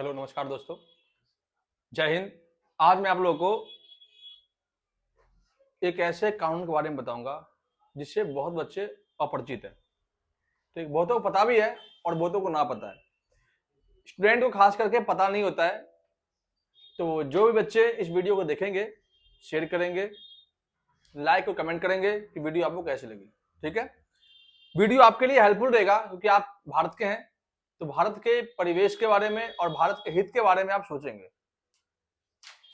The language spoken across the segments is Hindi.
हेलो नमस्कार दोस्तों, जय हिंद। आज मैं आप लोगों को एक ऐसे कानून के बारे में बताऊंगा जिससे बहुत बच्चे अपरिचित हैं। तो एक बहुतों को पता भी है और बहुतों को ना पता है। स्टूडेंट को खास करके पता नहीं होता है। तो जो भी बच्चे इस वीडियो को देखेंगे, शेयर करेंगे, लाइक और कमेंट करेंगे कि वीडियो आपको कैसी लगी। ठीक है, वीडियो आपके लिए हेल्पफुल रहेगा क्योंकि आप भारत के हैं, तो भारत के परिवेश के बारे में और भारत के हित के बारे में आप सोचेंगे।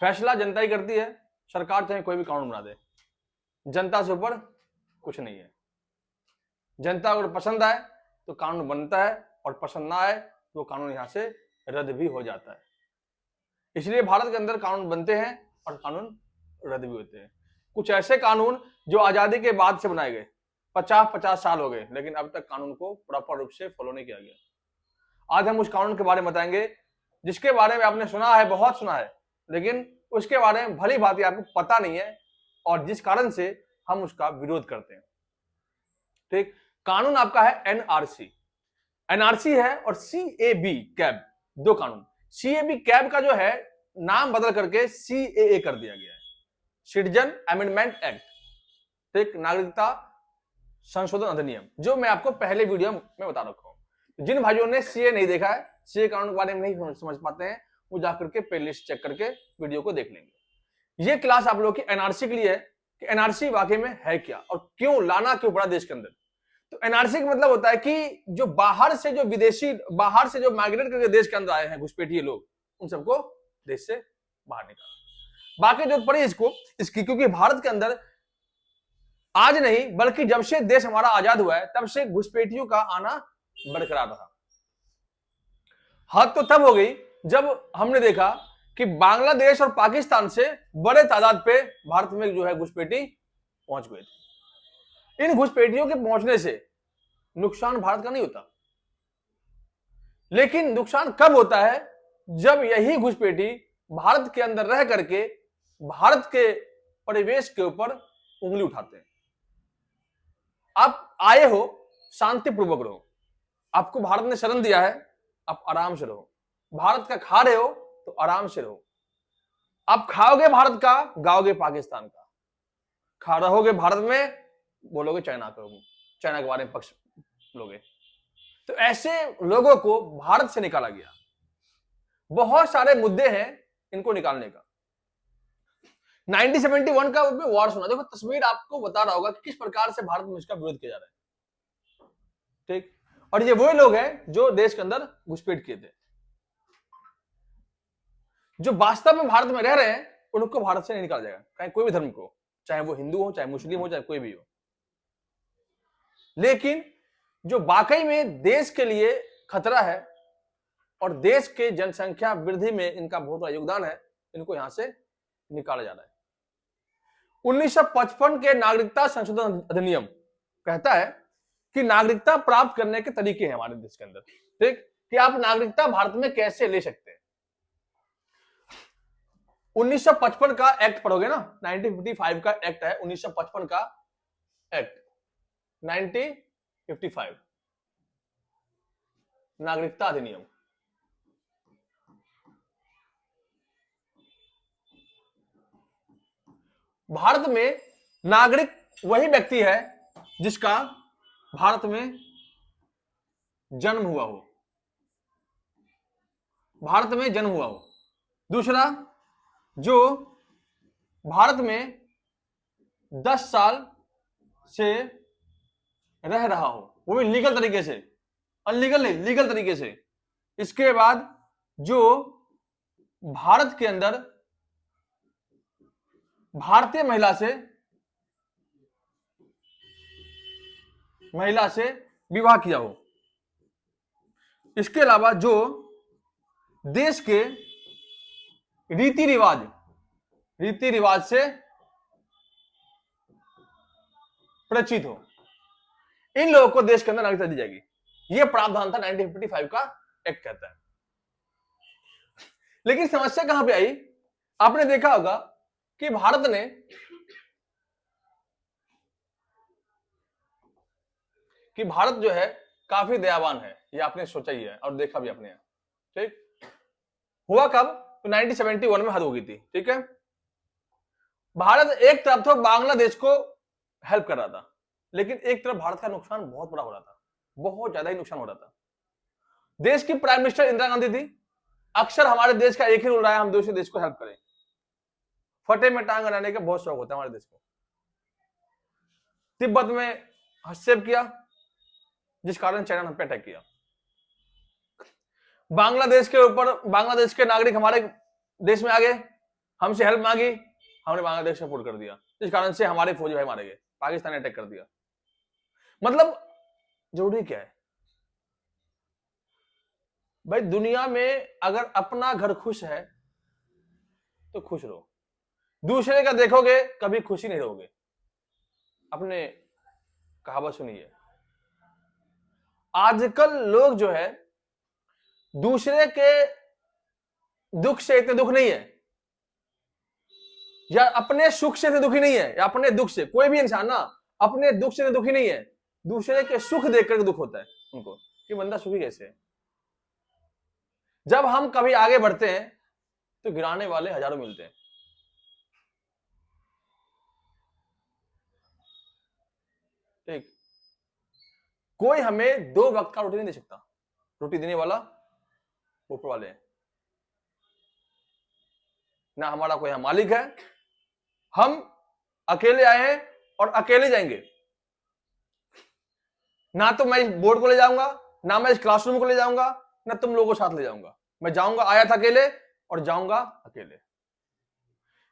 फैसला जनता ही करती है, सरकार चाहे कोई भी कानून बना दे, जनता से ऊपर कुछ नहीं है। जनता अगर पसंद आए तो कानून बनता है और पसंद ना आए तो कानून यहां से रद्द भी हो जाता है। इसलिए भारत के अंदर कानून बनते हैं और कानून रद्द भी होते हैं। कुछ ऐसे कानून जो आजादी के बाद से बनाए गए, 50-50 साल हो गए, लेकिन अब तक कानून को प्रॉपर रूप से फॉलो नहीं किया गया। आज हम उस कानून के बारे में बताएंगे जिसके बारे में आपने सुना है, बहुत सुना है, लेकिन उसके बारे में भली भांति आपको पता नहीं है और जिस कारण से हम उसका विरोध करते हैं। ठीक, कानून आपका है एनआरसी। एनआरसी है और सीएबी कैब, दो कानून। सीएबी कैब का जो है नाम बदल करके सीएए कर दिया गया है, सिटीजन अमेंडमेंट एक्ट। ठीक, नागरिकता संशोधन अधिनियम, जो मैं आपको पहले वीडियो में बता रखा हूं। जिन भाइयों ने सीए नहीं देखा है, सीए कानून के बारे में नहीं समझ पाते हैं, वो जाकर के प्ले लिस्ट चेक करके वीडियो को देख लेंगे। ये क्लास आप लोगों की एनआरसी के लिए है कि एनआरसी वाकई में है क्या और क्यों लाना क्यों पड़ा देश के अंदर। तो एनआरसी का मतलब होता है कि जो बाहर से जो विदेशी, बाहर से जो माइग्रेट करके देश के अंदर आए हैं घुसपैठिए लोग, उन सबको देश से बाहर निकाला। बाकी जो पड़ी इसकी क्योंकि भारत के अंदर आज नहीं बल्कि जब से देश हमारा आजाद हुआ है तब से घुसपैठियों का आना बरकरार रहा। हद तो तब हो गई जब हमने देखा कि बांग्लादेश और पाकिस्तान से बड़े तादाद पे भारत में जो है घुसपैठी पहुंच गए थे। इन घुसपैठियों के पहुंचने से नुकसान भारत का नहीं होता, लेकिन नुकसान कब होता है जब यही घुसपैठी भारत के अंदर रह करके भारत के परिवेश के ऊपर उंगली उठाते हैं। आप आए हो, शांतिपूर्वक रहो, आपको भारत ने शरण दिया है, आप आराम से रहो। भारत का खा रहे हो तो आराम से रहो। आप खाओगे भारत का, गाओगे पाकिस्तान का, खा रहोगे भारत में, बोलोगे चाइना करोगे, चाइना के बारे में पक्ष लोगे। तो ऐसे लोगों को भारत से निकाला गया। बहुत सारे मुद्दे हैं इनको निकालने का। 1971 का उसमें वॉर सुना, देखो तस्वीर आपको बता रहा होगा कि किस प्रकार से भारत में इसका विरोध किया जा रहा है। ठीक, और ये वही लोग हैं जो देश के अंदर घुसपैठ किए थे। जो वास्तव में भारत में रह रहे हैं उनको भारत से नहीं निकाला जाएगा, चाहे कोई भी धर्म को, चाहे वो हिंदू हो, चाहे मुस्लिम हो, चाहे कोई भी हो। लेकिन जो वाकई में देश के लिए खतरा है और देश के जनसंख्या वृद्धि में इनका बहुत बड़ा योगदान है, इनको यहां से निकाला जा रहा है। 1955 के नागरिकता संशोधन अधिनियम कहता है कि नागरिकता प्राप्त करने के तरीके हैं हमारे देश के अंदर। ठीक, कि आप नागरिकता भारत में कैसे ले सकते हैं। 1955 का एक्ट पढ़ोगे ना, 1955 का एक्ट है, 1955 का एक्ट 1955 नागरिकता अधिनियम। भारत में नागरिक वही व्यक्ति है जिसका भारत में जन्म हुआ हो, भारत में जन्म हुआ हो। दूसरा, जो भारत में 10 साल से रह रहा हो, वो भी लीगल तरीके से, अनलीगल नहीं, लीगल तरीके से। इसके बाद जो भारत के अंदर भारतीय महिला से विवाह किया हो। इसके अलावा जो देश के रीति रिवाज से परिचित हो, इन लोगों को देश के अंदर नागरिकता दी जाएगी। यह प्रावधान था 1955 का एक्ट कहता है। लेकिन समस्या कहां पे आई, आपने देखा होगा कि भारत जो है काफी दयावान है, ये आपने सोचा ही है और देखा भी आपने। ठीक, हुआ कब? तो 1971 में हद हो गई थी। ठीक है, भारत एक तरफ तो बांग्लादेश को हेल्प कर रहा था, लेकिन एक तरफ भारत का नुकसान बहुत बड़ा हो रहा था, बहुत ज्यादा ही नुकसान हो रहा था। देश की प्राइम मिनिस्टर इंदिरा गांधी थी। अक्सर हमारे देश का एक ही रूल रहा है, हम दूसरे देश को हेल्प करें। फटे में टांग अड़ाने का बहुत शौक होता है हमारे देश को। तिब्बत में हस्तक्षेप किया, जिस कारण चाइना ने हम पे अटैक किया। बांग्लादेश के ऊपर बांग्लादेश के नागरिक हमारे देश में आ गए, हमसे हेल्प मांगी, हमने बांग्लादेश सपोर्ट कर दिया, जिस कारण से हमारे फौजी भाई मारे गए, पाकिस्तान ने अटैक कर दिया। मतलब जरूरी क्या है भाई? दुनिया में अगर अपना घर खुश है तो खुश रहो, दूसरे का देखोगे कभी खुशी नहीं रहोगे। अपने कहावत सुनिए, आजकल लोग जो है दूसरे के दुख से इतने दुख नहीं है, या अपने सुख से इतने दुखी नहीं है, या अपने दुख से, कोई भी इंसान ना अपने दुख से दुखी नहीं है, दूसरे के सुख देखकर दुख होता है उनको कि बंदा सुखी कैसे है। जब हम कभी आगे बढ़ते हैं तो गिराने वाले हजारों मिलते हैं। ठीक, कोई हमें 2 वक्त का रोटी नहीं दे सकता, रोटी देने वाला ऊपर वाले हैं। ना हमारा कोई मालिक है, हम अकेले आए हैं और अकेले जाएंगे। ना तो मैं इस बोर्ड को ले जाऊंगा, ना मैं इस क्लासरूम को ले जाऊंगा, ना तुम लोगों को साथ ले जाऊंगा। मैं जाऊंगा, आया था अकेले और जाऊंगा अकेले।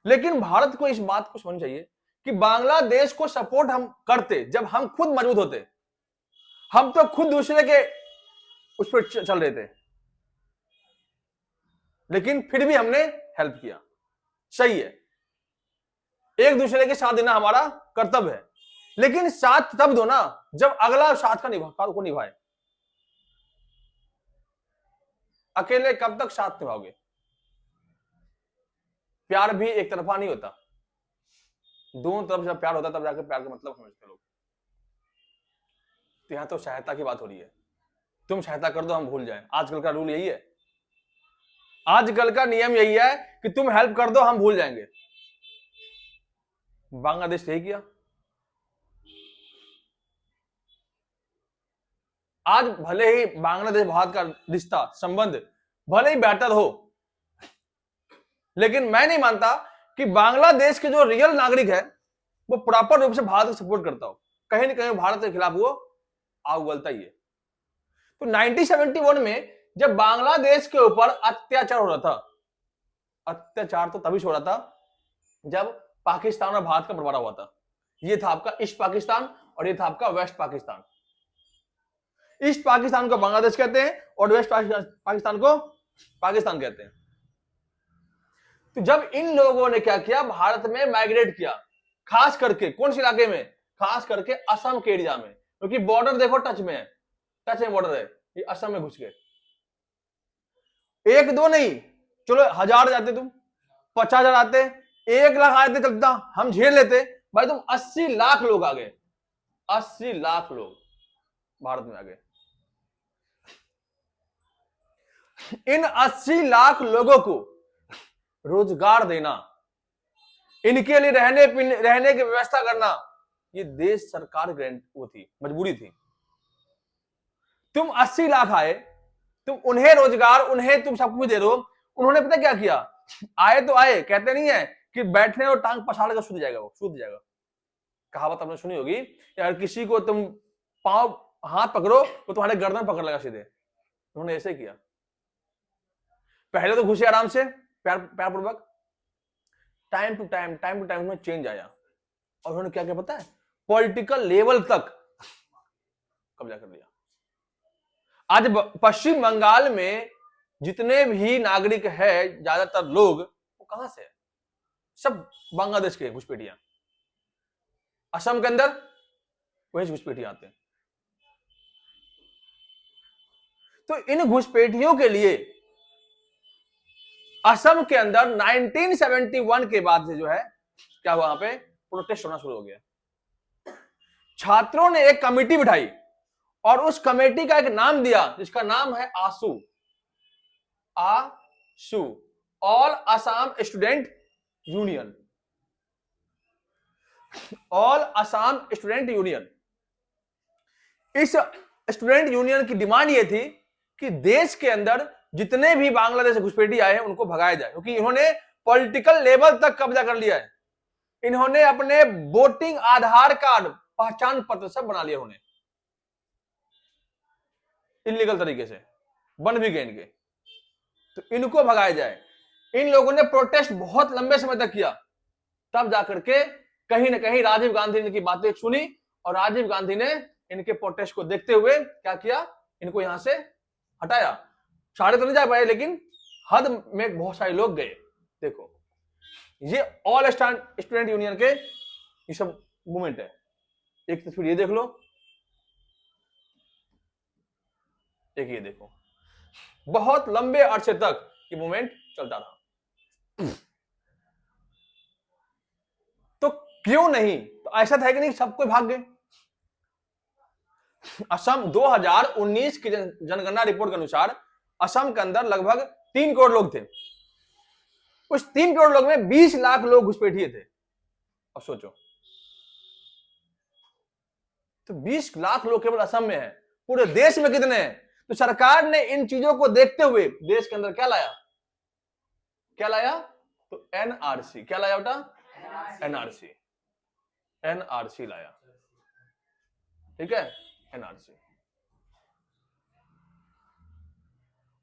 लेकिन भारत को इस बात को समझना चाहिए कि बांग्लादेश को सपोर्ट हम करते जब हम खुद मजबूत होते। हम तो खुद दूसरे के उस पर चल रहे थे, लेकिन फिर भी हमने हेल्प किया। सही है, एक दूसरे के साथ देना हमारा कर्तव्य है, लेकिन साथ तब दो ना जब अगला साथ का निभाए। अकेले कब तक साथ निभाओगे? प्यार भी एक तरफा नहीं होता, दोनों तरफ जब प्यार होता तब जाकर प्यार का मतलब समझते लोग। तो यहां तो सहायता की बात हो रही है, तुम सहायता कर दो हम भूल जाएं। आजकल का रूल यही है, आजकल का नियम यही है कि तुम हेल्प कर दो हम भूल जाएंगे। बांग्लादेश यही किया। आज भले ही बांग्लादेश भारत का रिश्ता संबंध भले ही बेहतर हो, लेकिन मैं नहीं मानता कि बांग्लादेश के जो रियल नागरिक है वो प्रॉपर रूप से भारत को सपोर्ट करता हो। कहीं ना कहीं भारत के खिलाफ वो उगलता ही है। तो 1971 में जब बांग्लादेश के ऊपर अत्याचार हो रहा था, अत्याचार तो तभी हो रहा था जब पाकिस्तान और भारत का बंटवारा हुआ था। ये था आपका ईस्ट पाकिस्तान और ये था आपका वेस्ट पाकिस्तान। ईस्ट पाकिस्तान को बांग्लादेश कहते हैं और वेस्ट पाकिस्तान को पाकिस्तान कहते हैं। तो जब इन लोगों ने क्या किया, भारत में माइग्रेट किया, खास करके कौन से इलाके में? खास करके असम के एरिया में, क्योंकि बॉर्डर देखो टच में है, टच में बॉर्डर है। ये असम में घुस गए, 1-2 नहीं, चलो 1000 जाते, तुम 50,000 आते, 1 लाख आते चलता, हम झेल लेते। भाई तुम 80 लाख लोग आ गए, 80 लाख लोग भारत में आ गए। इन 80 लाख लोगों को रोजगार देना, इनके लिए रहने की व्यवस्था करना, ये देश सरकार ग्रांट वो थी, मजबूरी थी। तुम 80 लाख आए, तुम उन्हें रोजगार, उन्हें तुम सब कुछ दे रहे हो। उन्होंने पता क्या किया? आए तो आए, कहते नहीं है कि बैठने और टांग पसार कर सूत जाएगा, वो सूत जाएगा। कहावत आपने सुनी होगी, यार किसी को तुम पांव हाथ पकड़ो तो तुम्हारे गर्दन पकड़ लगा सीधे। उन्होंने ऐसे किया। पहले तो घुसे आराम से, प्यार पूर्वक, टाइम टू टाइम उनमें चेंज आया और उन्होंने क्या क्या पता है, पॉलिटिकल लेवल तक कब्जा कर लिया। आज पश्चिम बंगाल में जितने भी नागरिक है, ज्यादातर लोग वो कहां से है? सब बांग्लादेश के घुसपैठियां। असम के अंदर वही घुसपैठियां आते हैं। तो इन घुसपैठियों के लिए असम के अंदर 1971 के बाद से जो है क्या हुआ, वहां पे प्रोटेस्ट होना शुरू हो गया। छात्रों ने एक कमेटी बिठाई और उस कमेटी का एक नाम दिया जिसका नाम है आसू, सू, all Assam student union, all Assam student union. इस स्टूडेंट यूनियन की डिमांड ये थी कि देश के अंदर जितने भी बांग्लादेश घुसपैठी आए हैं उनको भगाया जाए, क्योंकि इन्होंने पॉलिटिकल लेवल तक कब्जा कर लिया है। इन्होंने अपने वोटिंग आधार कार्ड, पहचान पत्र सब बना लिया उन्होंने, इलीगल तरीके से बन भी गए इनके, तो इनको भगाया जाए। इन लोगों ने प्रोटेस्ट बहुत लंबे समय तक किया, तब जाकर के कहीं ना कहीं राजीव गांधी ने इनकी बातें सुनी और राजीव गांधी ने इनके प्रोटेस्ट को देखते हुए क्या किया, इनको यहां से हटाया। सारे तो नहीं जा पाए, लेकिन हद में बहुत सारे लोग गए। देखो ये ऑल स्टूडेंट यूनियन के ये सब मूवमेंट है। एक तस्वीर ये देख लो, एक ये देखो, बहुत लंबे अरसे तक ये मूवमेंट चलता रहा। तो क्यों नहीं, तो ऐसा था कि नहीं सब कोई भाग गए। असम 2019 की जनगणना रिपोर्ट के अनुसार असम के अंदर लगभग 3 करोड़ लोग थे। उस 3 करोड़ लोग में 20 लाख लोग घुसपैठिए थे। अब सोचो, तो 20 लाख लोग केवल असम में है, पूरे देश में कितने हैं? तो सरकार ने इन चीजों को देखते हुए देश के अंदर क्या लाया, क्या लाया? तो एनआरसी। क्या लाया बेटा? एनआरसी, एनआरसी लाया। ठीक है, एनआरसी।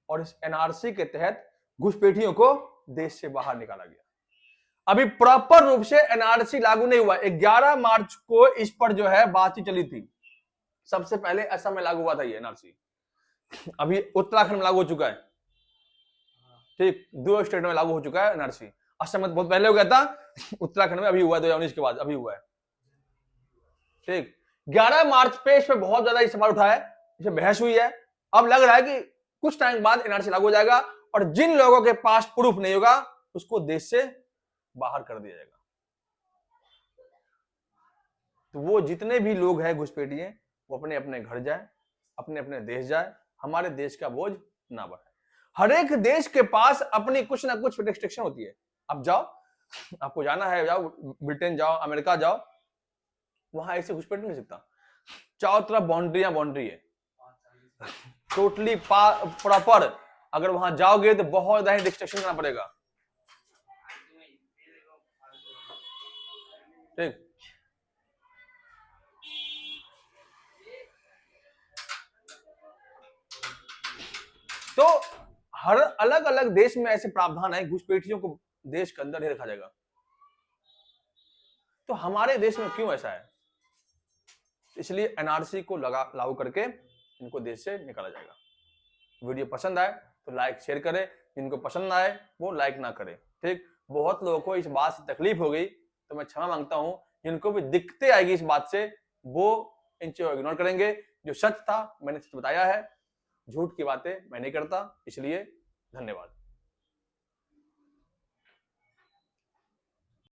और इस एनआरसी के तहत घुसपैठियों को देश से बाहर निकाला गया। अभी प्रॉपर रूप से एनआरसी लागू नहीं हुआ। 11 मार्च को इस पर जो है बातचीत चली थी। सबसे पहले असम में लागू हुआ था ये एनआरसी, अभी उत्तराखंड में लागू हो चुका है। ठीक, 2 स्टेट में लागू हो चुका है एनआरसी। असम में बहुत पहले हो गया था, उत्तराखंड में अभी हुआ है 2019 के बाद, अभी हुआ है। ठीक, 11 मार्च पे इस पे बहुत ज्यादा सवाल उठा है, इस पे बहस हुई है। अब लग रहा है कि कुछ टाइम बाद एनआरसी लागू हो जाएगा और जिन लोगों के पास प्रूफ नहीं होगा उसको देश से बाहर कर दिया जाएगा। तो वो जितने भी लोग हैं घुसपैठिए, वो अपने अपने घर जाए, अपने अपने देश जाए, हमारे देश का बोझ ना बढ़े। हर एक देश के पास अपनी कुछ ना कुछ रिस्ट्रिक्शन होती है। आप जाओ, आपको जाना है जाओ, ब्रिटेन जाओ, अमेरिका जाओ, वहां ऐसे घुसपैठ नहीं सकता। चारों तरफ बाउंड्री है टोटली प्रॉपर। अगर वहां जाओगे तो बहुत ज्यादा रिस्ट्रिक्शन करना पड़ेगा। ठीक, तो हर अलग अलग देश में ऐसे प्रावधान है, घुसपैठियों को देश के अंदर ही रखा जाएगा। तो हमारे देश में क्यों ऐसा है? इसलिए एनआरसी को लागू करके इनको देश से निकाला जाएगा। वीडियो पसंद आए तो लाइक शेयर करें, जिनको पसंद ना आए वो लाइक ना करें। ठीक, बहुत लोगों को इस बात से तकलीफ हो गई तो मैं क्षमा मांगता हूं। जिनको भी दिक्कतें आएगी इस बात से वो इन चीजों को इग्नोर करेंगे। जो सच था मैंने सच बताया है, झूठ की बातें मैं नहीं करता। इसलिए धन्यवाद।